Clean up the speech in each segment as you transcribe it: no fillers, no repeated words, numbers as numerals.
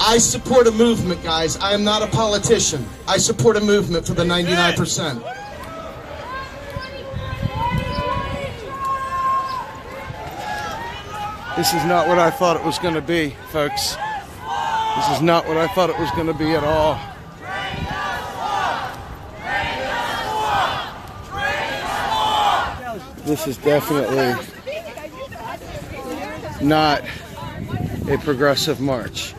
I support a movement, guys. I am not a politician. I support a movement for the 99%. This is not what I thought it was going to be, folks. This is not what I thought it was going to be at all. This is definitely not a progressive march.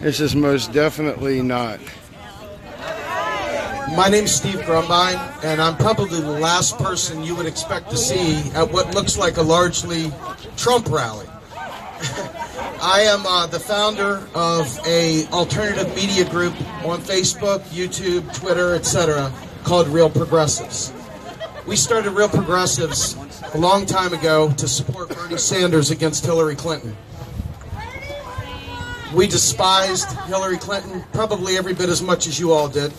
This is most definitely not. My name's Steve Grumbine, and I'm probably the last person you would expect to see at what looks like a largely Trump rally. I am the founder of an alternative media group on Facebook, YouTube, Twitter, etc., called Real Progressives. We started Real Progressives a long time ago to support Bernie Sanders against Hillary Clinton. We despised Hillary Clinton probably every bit as much as you all did,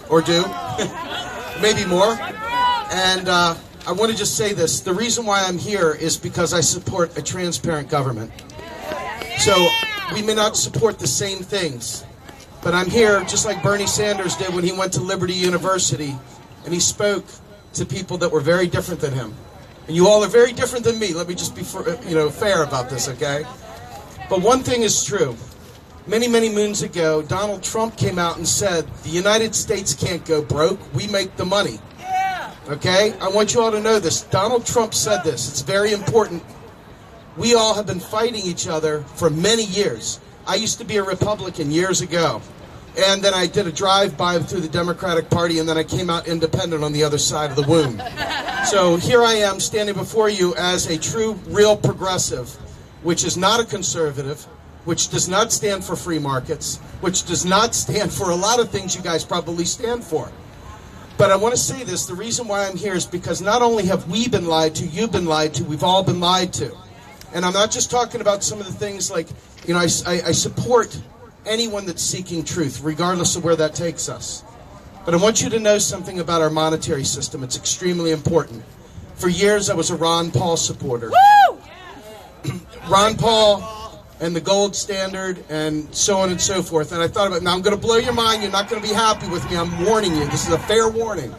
or do, maybe more. And I want to just say this. The reason why I'm here is because I support a transparent government. So we may not support the same things, but I'm here just like Bernie Sanders did when he went to Liberty University and he spoke to people that were very different than him. And you all are very different than me. Let me just be fair about this, okay? But one thing is true. Many, many moons ago, Donald Trump came out and said, the United States can't go broke, we make the money. Okay? I want you all to know this. Donald Trump said this. It's very important. We all have been fighting each other for many years. I used to be a Republican years ago. And then I did a drive-by through the Democratic Party, and then I came out independent on the other side of the womb. So here I am standing before you as a true, real progressive, which is not a conservative, which does not stand for free markets, which does not stand for a lot of things you guys probably stand for. But I want to say this, the reason why I'm here is because not only have we been lied to, you've been lied to, we've all been lied to. And I'm not just talking about some of the things like, you know, I support anyone that's seeking truth, regardless of where that takes us. But I want you to know something about our monetary system. It's extremely important. For years, I was a Ron Paul supporter. Woo! Ron Paul and the gold standard and so on and so forth. And I thought about it. Now I'm going to blow your mind. You're not going to be happy with me. I'm warning you. This is a fair warning.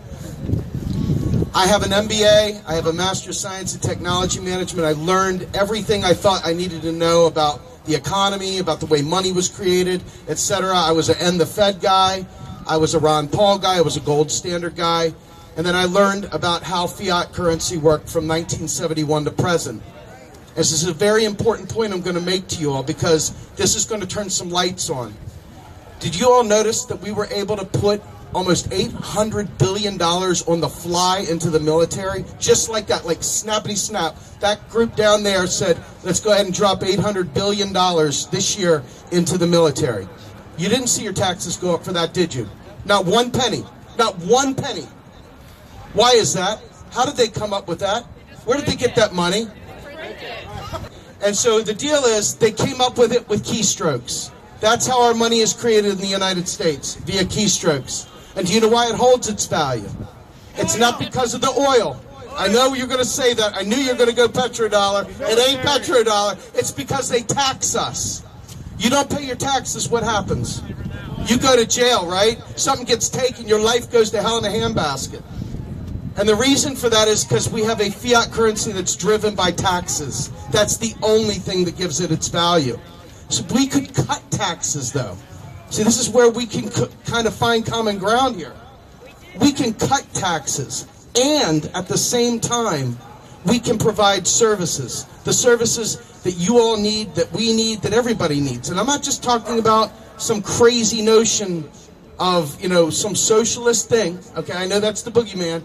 I have an MBA. I have a Master of Science in Technology Management. I learned everything I thought I needed to know about the economy, about the way money was created, etc. I was an End the Fed guy. I was a Ron Paul guy. I was a gold standard guy. And then I learned about how fiat currency worked from 1971 to present. This is a very important point I'm going to make to you all because this is going to turn some lights on. Did you all notice that we were able to put almost $800 billion on the fly into the military? Just like that, like snappity snap. That group down there said, let's go ahead and drop $800 billion this year into the military. You didn't see your taxes go up for that, did you? Not one penny. Not one penny. Why is that? How did they come up with that? Where did they get that money? And so the deal is, they came up with it with keystrokes. That's how our money is created in the United States, via keystrokes. And do you know why it holds its value? It's not because of the oil. I know you're going to say that. I knew you were going to go petrodollar. It ain't petrodollar. It's because they tax us. You don't pay your taxes, what happens? You go to jail, right? Something gets taken, your life goes to hell in a handbasket. And the reason for that is because we have a fiat currency that's driven by taxes. That's the only thing that gives it its value. So we could cut taxes, though. See, this is where we can kind of find common ground here. We can cut taxes, and at the same time, we can provide services. The services that you all need, that we need, that everybody needs. And I'm not just talking about some crazy notion of, you know, some socialist thing. Okay, I know that's the boogeyman.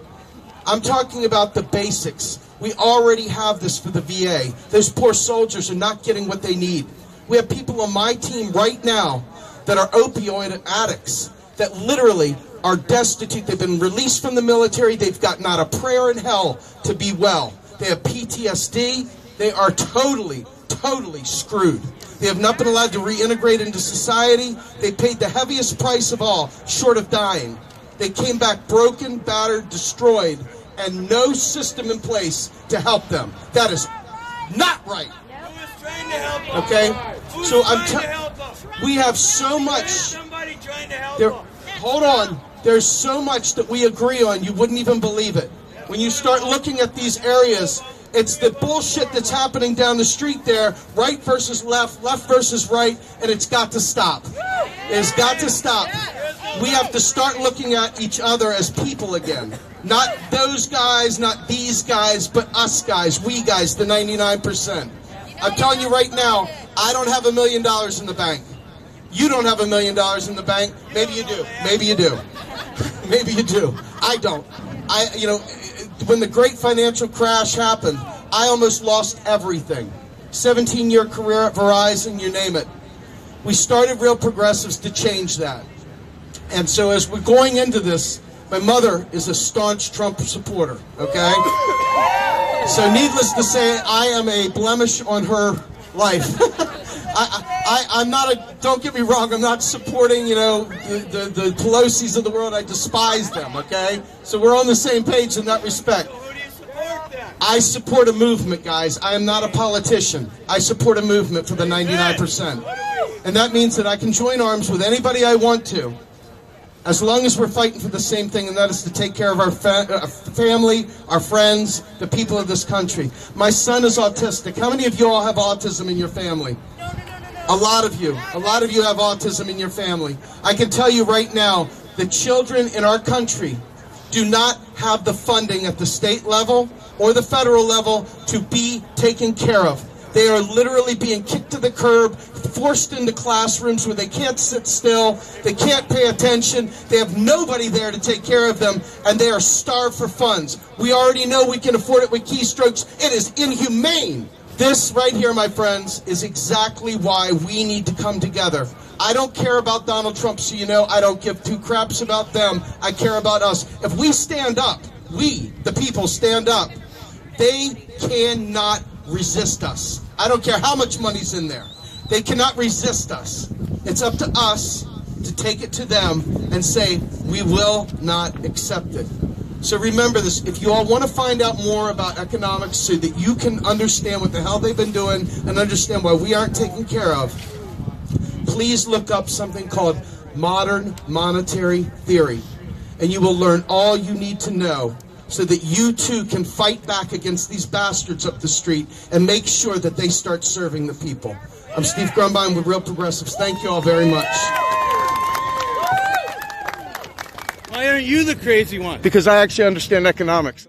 I'm talking about the basics. We already have this for the VA. Those poor soldiers are not getting what they need. We have people on my team right now that are opioid addicts, that literally are destitute. They've been released from the military. They've got not a prayer in hell to be well. They have PTSD. They are totally screwed. They have not been allowed to reintegrate into society. They paid the heaviest price of all, short of dying. They came back broken, battered, destroyed, and no system in place to help them. That is not right. Okay? So We have so much. Hold on. There's so much that we agree on, you wouldn't even believe it. When you start looking at these areas, it's the bullshit that's happening down the street there, right versus left, left versus right, and it's got to stop. It's got to stop. We have to start looking at each other as people again. Not those guys, not these guys, but us guys, we guys, the 99%. I'm telling you right now, I don't have $1 million in the bank. You don't have $1 million in the bank. Maybe you do. Maybe you do. Maybe you do. I don't. When the great financial crash happened, I almost lost everything. 17-year career at Verizon, you name it. We started Real Progressives to change that. And so as we're going into this, my mother is a staunch Trump supporter, okay? So needless to say, I am a blemish on her life. I'm not a, don't get me wrong, I'm not supporting, the Pelosi's of the world. I despise them, okay? So we're on the same page in that respect. I support a movement, guys. I am not a politician. I support a movement for the 99%. And that means that I can join arms with anybody I want to, as long as we're fighting for the same thing, and that is to take care of our family, our friends, the people of this country. My son is autistic. How many of you all have autism in your family? A lot of you. A lot of you have autism in your family. I can tell you right now, the children in our country do not have the funding at the state level or the federal level to be taken care of. They are literally being kicked to the curb, forced into classrooms where they can't sit still, they can't pay attention, they have nobody there to take care of them, and they are starved for funds. We already know we can afford it with keystrokes. It is inhumane. This right here, my friends, is exactly why we need to come together. I don't care about Donald Trump, so you know I don't give two craps about them. I care about us. If we stand up, we, the people, stand up, they cannot resist us. I don't care how much money's in there. They cannot resist us. It's up to us to take it to them and say, we will not accept it. So remember this, if you all want to find out more about economics so that you can understand what the hell they've been doing and understand why we aren't taken care of, please look up something called modern monetary theory. And you will learn all you need to know so that you too can fight back against these bastards up the street and make sure that they start serving the people. I'm Steve Grumbine with Real Progressives. Thank you all very much. Why aren't you the crazy one? Because I actually understand economics.